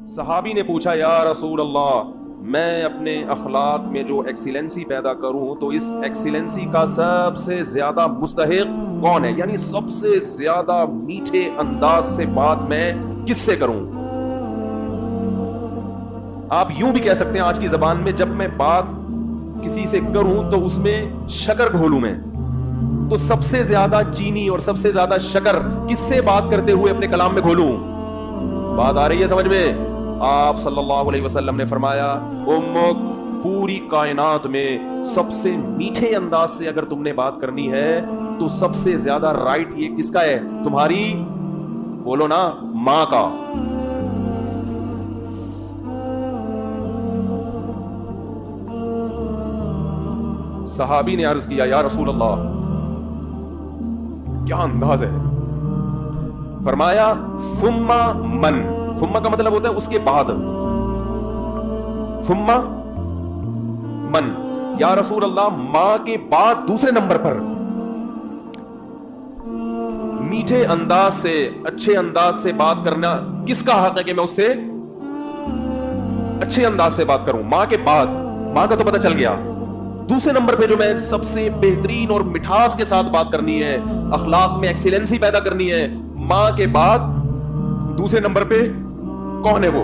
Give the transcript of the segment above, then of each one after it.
صحابی نے پوچھا یا رسول اللہ میں اپنے اخلاق میں جو ایکسیلنسی پیدا کروں تو اس ایکسیلنسی کا سب سے زیادہ مستحق کون ہے، یعنی سب سے زیادہ میٹھے انداز سے بات میں کس سے کروں؟ آپ یوں بھی کہہ سکتے ہیں آج کی زبان میں، جب میں بات کسی سے کروں تو اس میں شکر گھولوں میں، تو سب سے زیادہ چینی اور سب سے زیادہ شکر کس سے بات کرتے ہوئے اپنے کلام میں گھولوں؟ بات آ رہی ہے سمجھ میں؟ آپ صلی اللہ علیہ وسلم نے فرمایا امک، پوری کائنات میں سب سے میٹھے انداز سے اگر تم نے بات کرنی ہے تو سب سے زیادہ رائٹ یہ کس کا ہے؟ تمہاری، بولو نا، ماں کا۔ صحابی نے عرض کیا یا رسول اللہ کیا انداز ہے؟ فرمایا ثم من، ثم کا مطلب ہوتا ہے اس کے بعد، ثم من، یا رسول اللہ ماں کے بعد دوسرے نمبر پر میٹھے انداز سے، اچھے انداز سے بات کرنا کس کا حق ہے کہ میں اس سے اچھے انداز سے بات کروں؟ ماں کے بعد، ماں کا تو پتہ چل گیا، دوسرے نمبر پہ جو میں سب سے بہترین اور مٹھاس کے ساتھ بات کرنی ہے، اخلاق میں ایکسیلنسی پیدا کرنی ہے، ماں کے بعد دوسرے نمبر پہ کون ہے وہ؟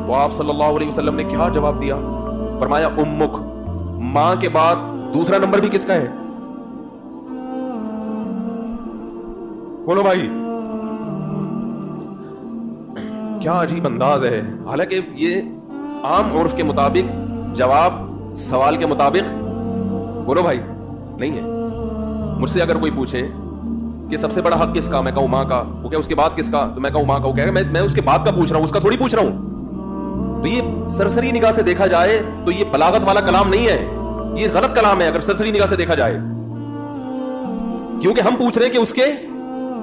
تو آپ صلی اللہ علیہ وسلم نے کیا جواب دیا؟ فرمایا امک، ماں کے بعد دوسرا نمبر بھی کس کا ہے؟ بولو بھائی، کیا عجیب انداز ہے۔ حالانکہ یہ عام عرف کے مطابق جواب سوال کے مطابق، بولو بھائی، نہیں ہے۔ مجھ سے اگر کوئی پوچھے کہ سب سے بڑا حق کس کا، میں کہوں ماں کا، وہ کہ اس کے بعد کس کا، تو میں کہوں ماں کا، وہ کہہ رہے میں اس کے بعد کا پوچھ رہا ہوں، اس کا تھوڑی پوچھ رہا ہوں۔ تو یہ سرسری نگاہ سے دیکھا جائے تو یہ بلاغت والا کلام نہیں ہے، یہ غلط کلام ہے اگر سرسری نگاہ سے دیکھا جائے، کیونکہ ہم پوچھ رہے ہیں کہ اس کے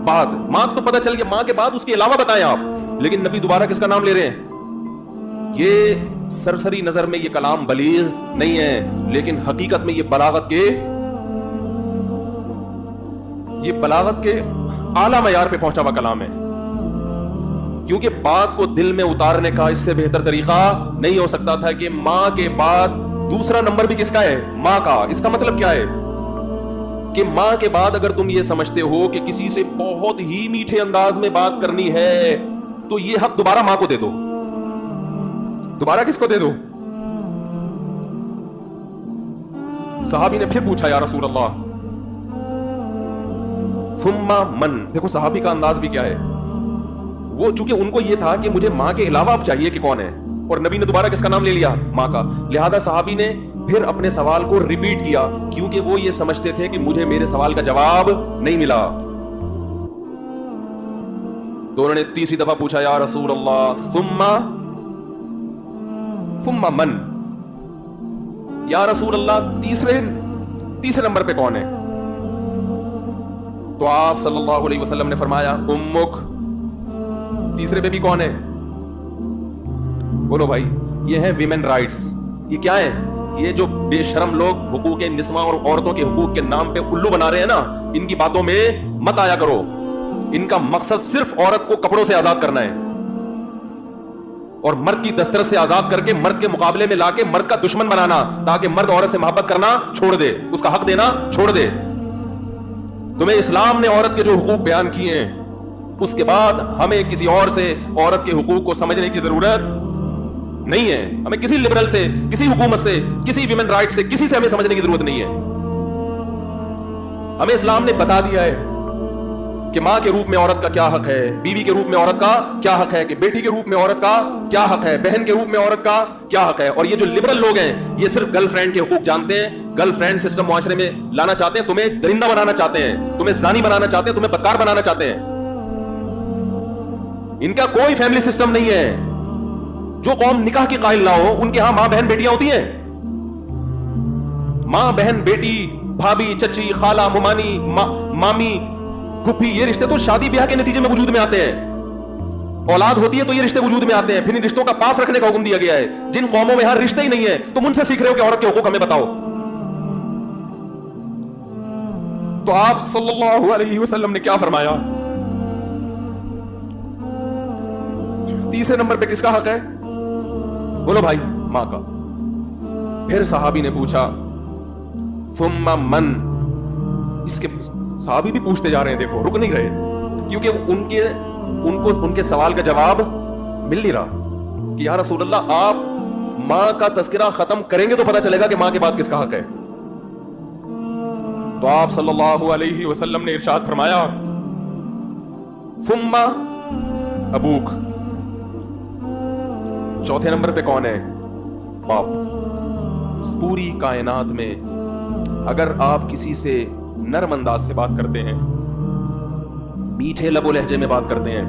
بعد، ماں کو تو پتہ چل گیا، ماں کے بعد اس کے علاوہ بتائیں آپ، لیکن نبی دوبارہ کس کا نام لے رہے ہیں؟ یہ سرسری نظر میں یہ کلام بلیغ نہیں ہے، لیکن حقیقت میں یہ بلاغت کے اعلیٰ معیار پہ پہنچا ہوا کلام ہے، کیونکہ بات کو دل میں اتارنے کا اس سے بہتر طریقہ نہیں ہو سکتا تھا کہ ماں کے بعد دوسرا نمبر بھی کس کا ہے؟ ماں کا۔ اس کا مطلب کیا ہے کہ ماں کے بعد اگر تم یہ سمجھتے ہو کہ کسی سے بہت ہی میٹھے انداز میں بات کرنی ہے تو یہ حق دوبارہ ماں کو دے دو۔ دوبارہ کس کو دے دو؟ صحابی نے پھر پوچھا یا رسول اللہ ثم من، دیکھو صحابی کا انداز بھی کیا ہے، وہ چونکہ ان کو یہ تھا کہ مجھے ماں کے علاوہ اب چاہیے کہ کون ہے، اور نبی نے دوبارہ کس کا نام لے لیا؟ ماں کا، لہذا صحابی نے پھر اپنے سوال کو ریپیٹ کیا، کیونکہ وہ یہ سمجھتے تھے کہ مجھے میرے سوال کا جواب نہیں ملا۔ تو انہوں نے تیسری دفعہ پوچھا یا رسول اللہ ثم من، یا رسول اللہ تیسرے نمبر پہ کون ہے؟ تو آپ صلی اللہ علیہ وسلم نے فرمایا امک، تیسرے پہ بھی کون ہے؟ بولو بھائی، یہ ہے ویمن رائٹس۔ یہ کیا ہے؟ یہ جو بے شرم لوگ حقوق نسواں اور عورتوں کے حقوق کے نام پہ الو بنا رہے ہیں نا، ان کی باتوں میں مت آیا کرو۔ ان کا مقصد صرف عورت کو کپڑوں سے آزاد کرنا ہے اور مرد کی دسترس سے آزاد کر کے مرد کے مقابلے میں لا کے مرد کا دشمن بنانا، تاکہ مرد عورت سے محبت کرنا چھوڑ دے، اس کا حق دینا چھوڑ دے۔ تمہیں اسلام نے عورت کے جو حقوق بیان کیے ہیں، اس کے بعد ہمیں کسی اور سے عورت کے حقوق کو سمجھنے کی ضرورت نہیں ہے۔ ہمیں کسی لبرل سے، کسی حکومت سے، کسی ویمن رائٹ سے، کسی سے ہمیں سمجھنے کی ضرورت نہیں ہے۔ ہمیں اسلام نے بتا دیا ہے کہ ماں کے روپ میں عورت کا کیا حق ہے، بیوی کے روپ میں عورت کا کیا حق ہے، کہ بیٹی کے روپ میں عورت کا کیا حق ہے، بہن کے روپ میں عورت کا کیا حق ہے۔ اور یہ جو لبرل لوگ ہیں یہ صرف گرل فرینڈ کے حقوق جانتے ہیں، گرل فرینڈ سسٹم معاشرے میں لانا چاہتے ہیں، تمہیں درندہ بنانا چاہتے ہیں، تمہیں زانی بنانا چاہتے ہیں، تمہیں بدکار بنانا چاہتے ہیں۔ ان کا کوئی فیملی سسٹم نہیں ہے۔ جو قوم نکاح کی قائل نہ ہو ان کے ہاں ماں بہن بیٹیاں ہوتی ہیں، ماں بہن بیٹی، بھابھی، چچی، خالہ، ممانی، مامی، پھوپھی، یہ رشتے تو شادی بیاہ کے نتیجے میں وجود میں آتے ہیں۔ اولاد ہوتی ہے تو یہ رشتے وجود میں آتے ہیں، پھر ان رشتوں کا پاس رکھنے کا حکم دیا گیا ہے۔ جن قوموں میں ہر رشتے ہی نہیں ہے تم ان سے سیکھ رہے ہو کہ عورت کے حقوق ہمیں بتاؤ۔ تو آپ صلی اللہ علیہ وسلم نے کیا فرمایا؟ تیسرے نمبر پہ کس کا حق ہے؟ بولو بھائی، ماں کا. پھر صحابی نے پوچھا ثم من، اس کے صحابی بھی پوچھتے جا رہے ہیں، دیکھو رک نہیں رہے، کیونکہ ان کے سوال کا جواب مل نہیں رہا کہ یا رسول اللہ آپ ماں کا تذکرہ ختم کریں گے تو پتہ چلے گا کہ ماں کے بعد کس کا حق ہے. تو آپ صلی اللہ علیہ وسلم نے ارشاد فرمایا ثم ابوک. چوتھے نمبر پہ کون ہے؟ باپ. اس پوری کائنات میں اگر آپ کسی سے نرم انداز سے بات کرتے ہیں، میٹھے لب و لہجے میں بات کرتے ہیں،